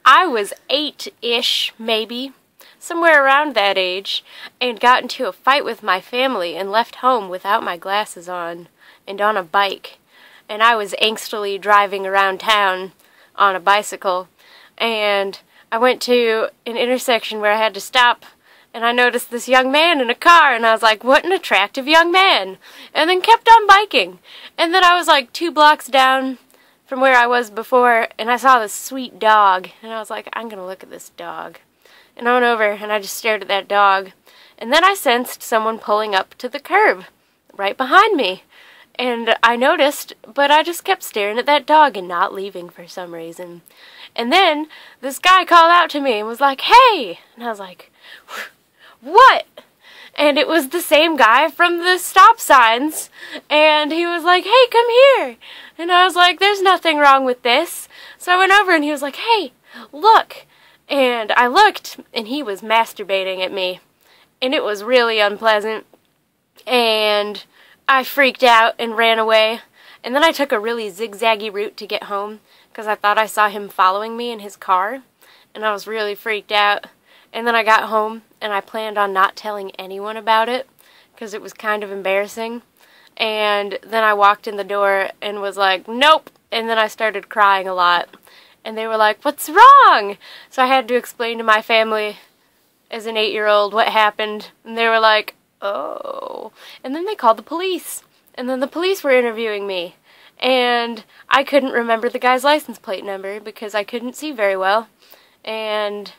I was 8-ish, maybe, somewhere around that age, and got into a fight with my family and left home without my glasses on and on a bike. And I was angstily driving around town on a bicycle, and I went to an intersection where I had to stop, and I noticed this young man in a car, and I was like, what an attractive young man, and then kept on biking. And then I was like 2 blocks down from where I was before, and I saw this sweet dog, and I was like, I'm gonna look at this dog. And I went over, and I just stared at that dog, and then I sensed someone pulling up to the curb right behind me. And I noticed, but I just kept staring at that dog and not leaving for some reason. And then this guy called out to me and was like, hey! And I was like, what? And it was the same guy from the stop signs. And he was like, hey, come here. And I was like, there's nothing wrong with this. So I went over and he was like, hey, look. And I looked, and he was masturbating at me. And it was really unpleasant. And I freaked out and ran away, and then I took a really zigzaggy route to get home because I thought I saw him following me in his car, and I was really freaked out. And then I got home, and I planned on not telling anyone about it because it was kind of embarrassing. And then I walked in the door and was like, nope, and then I started crying a lot. And they were like, what's wrong? So I had to explain to my family as an 8-year-old what happened, and they were like, oh. And then they called the police. And then the police were interviewing me. And I couldn't remember the guy's license plate number because I couldn't see very well. And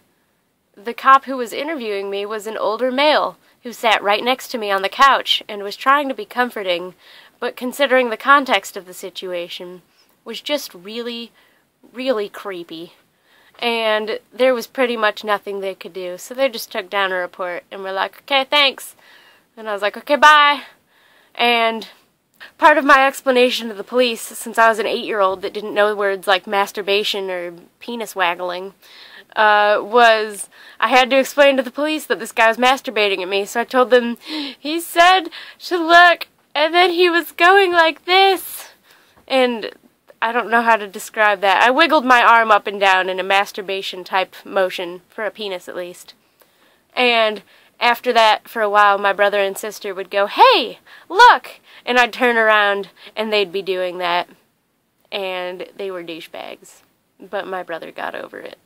the cop who was interviewing me was an older male who sat right next to me on the couch and was trying to be comforting, but considering the context of the situation, was just really, really creepy. And there was pretty much nothing they could do, so they just took down a report and were like, okay, thanks. And I was like, okay, bye. And part of my explanation to the police, since I was an 8-year-old that didn't know words like masturbation or penis waggling, was I had to explain to the police that this guy was masturbating at me. So I told them, he said to look, and then he was going like this. And I don't know how to describe that. I wiggled my arm up and down in a masturbation-type motion, for a penis at least. And after that, for a while, my brother and sister would go, hey, look! And I'd turn around, and they'd be doing that. And they were douchebags. But my brother got over it.